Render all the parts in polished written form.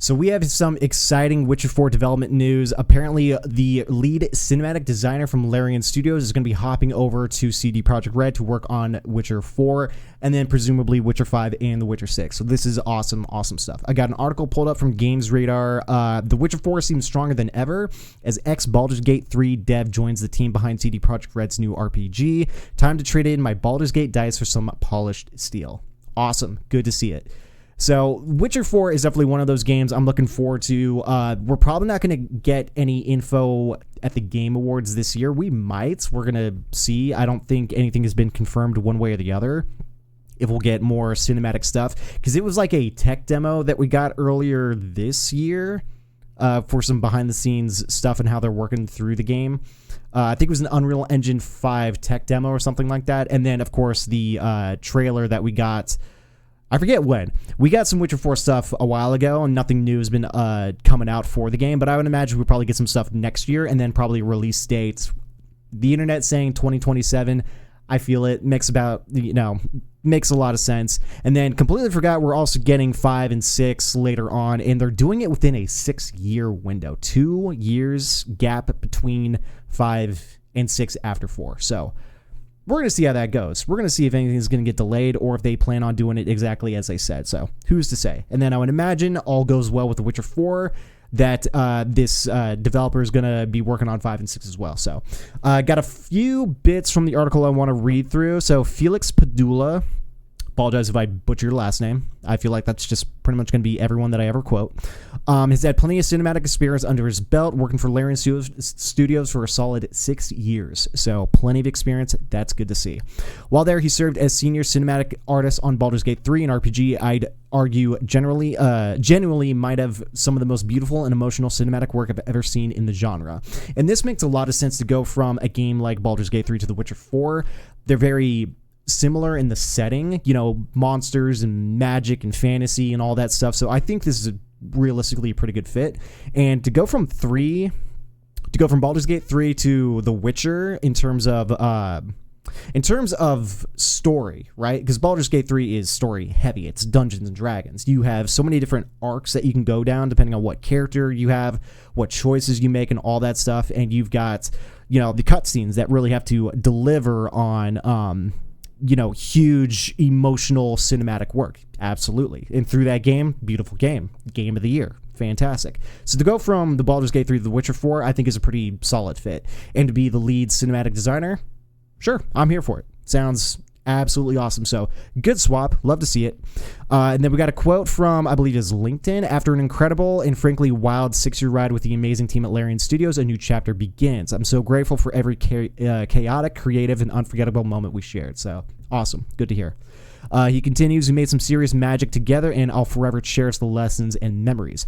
So we have some exciting Witcher 4 development news. Apparently, the lead cinematic designer from Larian Studios is going to be hopping over to CD Projekt Red to work on Witcher 4, and then presumably Witcher 5 and The Witcher 6. So this is awesome, awesome stuff. I got an article pulled up from Games Radar. The Witcher 4 seems stronger than ever as ex-Baldur's Gate 3 dev joins the team behind CD Projekt Red's new RPG. Time to trade in my Baldur's Gate dice for some polished steel. Awesome. Good to see it. So Witcher 4 is definitely one of those games I'm looking forward to. We're probably not going to get any info at the Game Awards this year. We might. We're going to see. I don't think anything has been confirmed one way or the other if we'll get more cinematic stuff, because it was like a tech demo that we got earlier this year for some behind-the-scenes stuff and how they're working through the game. I think it was an Unreal Engine 5 tech demo or something like that. And then, of course, the trailer that we got, I forget when. We got some Witcher 4 stuff a while ago, and nothing new has been coming out for the game, but I would imagine we'll probably get some stuff next year, and then probably release dates. The internet saying 2027, I feel it makes makes a lot of sense. And then completely forgot we're also getting 5 and 6 later on, and they're doing it within a 6-year window. 2 years gap between 5 and 6 after 4. So we're going to see how that goes. We're going to see if anything is going to get delayed or if they plan on doing it exactly as they said. So who's to say? And then I would imagine all goes well with The Witcher 4, that this developer is going to be working on 5 and 6 as well. So got a few bits from the article I want to read through. So Felix Padula, apologize if I butcher your last name. I feel like that's just pretty much going to be everyone that I ever quote. Has had plenty of cinematic experience under his belt, working for Larian Studios for a solid 6 years. So plenty of experience. That's good to see. While there, he served as senior cinematic artist on Baldur's Gate 3, an RPG I'd argue genuinely might have some of the most beautiful and emotional cinematic work I've ever seen in the genre. And this makes a lot of sense to go from a game like Baldur's Gate 3 to The Witcher 4. They're very similar in the setting, monsters and magic and fantasy and all that stuff. So I think this is realistically a pretty good fit. And to go from Baldur's Gate 3 to The Witcher in terms of story, right? Because Baldur's Gate 3 is story heavy. It's Dungeons and Dragons. You have so many different arcs that you can go down depending on what character you have, what choices you make, and all that stuff. And you've got, the cutscenes that really have to deliver on, huge emotional cinematic work. Absolutely. And through that game, beautiful game of the year. Fantastic. So to go from the Baldur's Gate 3 to The Witcher 4, I think is a pretty solid fit. And to be the lead cinematic designer, sure, I'm here for it. Sounds absolutely awesome. So good swap. Love to see it. And then we got a quote from, I believe it is LinkedIn. After an incredible and frankly wild 6-year ride with the amazing team at Larian Studios, a new chapter begins. I'm so grateful for every chaotic, creative, and unforgettable moment we shared. So awesome. Good to hear. He continues, we made some serious magic together, and I'll forever cherish the lessons and memories.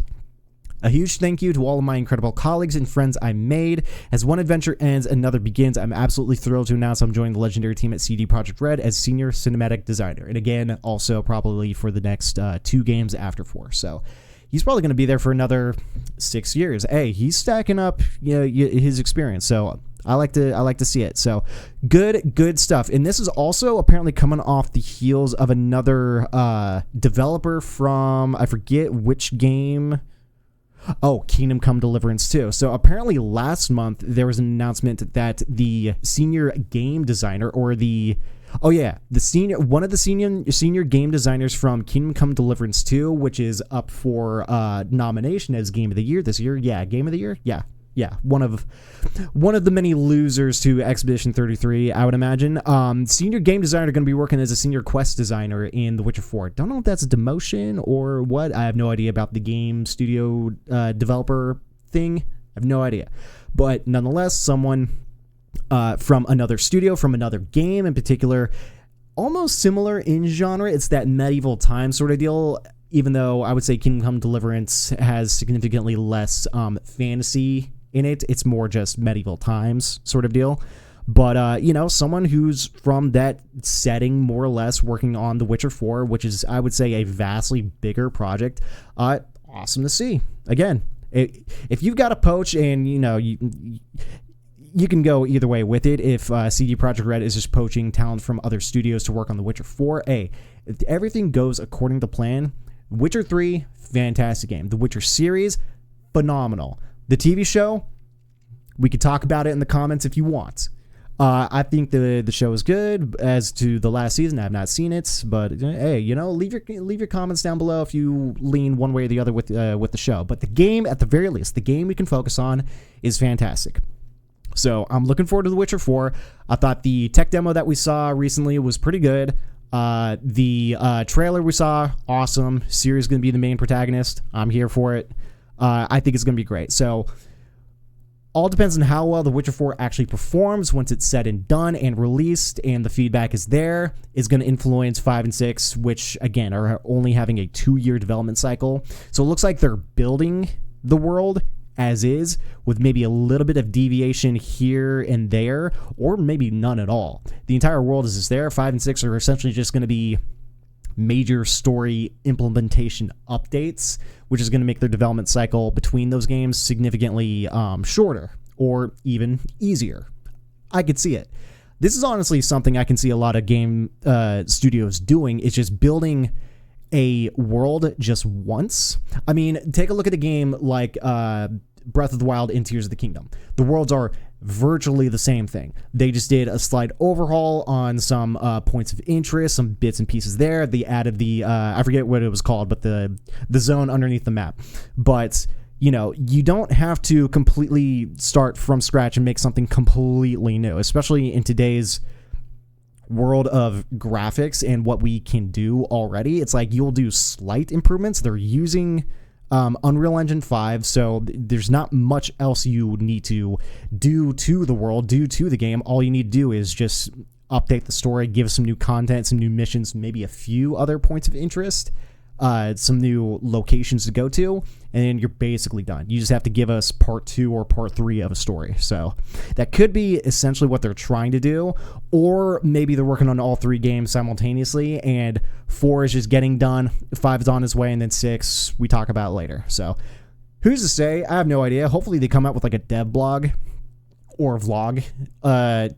A huge thank you to all of my incredible colleagues and friends I made. As one adventure ends, another begins. I'm absolutely thrilled to announce I'm joining the legendary team at CD Projekt Red as senior cinematic designer. And again, also probably for the next 2 games after 4. So he's probably going to be there for another 6 years. Hey, he's stacking up his experience. So I like to see it. So good stuff. And this is also apparently coming off the heels of another developer from, I forget which game. Oh, Kingdom Come Deliverance 2. So apparently last month there was an announcement that the senior game designer, or one of the senior game designers from Kingdom Come Deliverance 2, which is up for nomination as Game of the Year this year. Yeah, Game of the Year. Yeah, one of the many losers to Expedition 33, I would imagine. Senior game designer going to be working as a senior quest designer in The Witcher 4. Don't know if that's a demotion or what. I have no idea about the game studio developer thing. I have no idea. But nonetheless, someone from another studio, from another game in particular, almost similar in genre. It's that medieval time sort of deal, even though I would say Kingdom Come Deliverance has significantly less fantasy in it. It's more just medieval times sort of deal. But, someone who's from that setting, more or less, working on The Witcher 4, which is, I would say, a vastly bigger project. Awesome to see. Again, if you've got a poach and, you can go either way with it. If CD Projekt Red is just poaching talent from other studios to work on The Witcher 4, if everything goes according to plan, Witcher 3, fantastic game. The Witcher series, phenomenal. The TV show, we could talk about it in the comments if you want. I think the show is good. As to the last season, I have not seen it, but hey, leave your comments down below if you lean one way or the other with the show. But the game, at the very least, the game we can focus on is fantastic. So I'm looking forward to The Witcher 4. I thought the tech demo that we saw recently was pretty good. The trailer we saw, awesome. Ciri's going to be the main protagonist. I'm here for it. I think it's going to be great. So all depends on how well The Witcher 4 actually performs once it's said and done and released, and the feedback is there. Is going to influence 5 and 6, which, again, are only having a 2-year development cycle. So it looks like they're building the world as is, with maybe a little bit of deviation here and there, or maybe none at all. The entire world is just there. 5 and 6 are essentially just going to be major story implementation updates, which is going to make their development cycle between those games significantly shorter or even easier. I could see it. This is honestly something I can see a lot of game studios doing, is just building a world just once. I mean, take a look at a game like Breath of the Wild and Tears of the Kingdom. The worlds are virtually the same thing. They just did a slight overhaul on some points of interest, some bits and pieces there. They added the I forget what it was called, but the zone underneath the map. But you don't have to completely start from scratch and make something completely new, especially in today's world of graphics and what we can do already. It's like you'll do slight improvements. They're using Unreal Engine 5, so there's not much else you need to do to the world, do to the game. All you need to do is just update the story, give some new content, some new missions, maybe a few other points of interest, some new locations to go to, and you're basically done. You just have to give us part 2 or part 3 of a story. So that could be essentially what they're trying to do, or maybe they're working on all 3 games simultaneously, and 4 is just getting done, 5 is on its way, and then 6 we talk about later. So who's to say? I have no idea. Hopefully they come out with like a dev blog or a vlog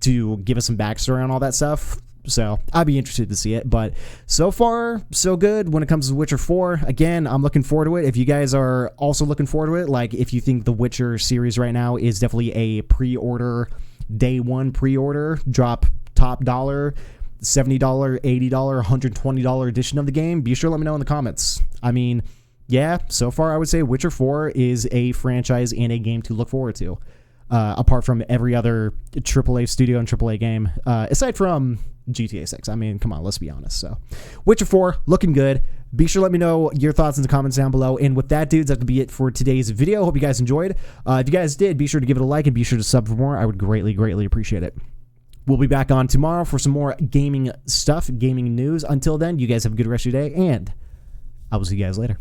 to give us some backstory on all that stuff. So I'd be interested to see it. But so far, so good when it comes to Witcher 4. Again, I'm looking forward to it. If you guys are also looking forward to it, like if you think the Witcher series right now is definitely a pre-order, day one pre-order, drop top dollar, $70, $80, $120 edition of the game, be sure to let me know in the comments. I mean, yeah, so far I would say Witcher 4 is a franchise and a game to look forward to. Apart from every other AAA studio and AAA game, aside from GTA 6. I mean, come on, let's be honest. So, Witcher 4, looking good. Be sure to let me know your thoughts in the comments down below. And with that, dudes, that's going to be it for today's video. Hope you guys enjoyed. If you guys did, be sure to give it a like and be sure to sub for more. I would greatly, greatly appreciate it. We'll be back on tomorrow for some more gaming stuff, gaming news. Until then, you guys have a good rest of your day, and I will see you guys later.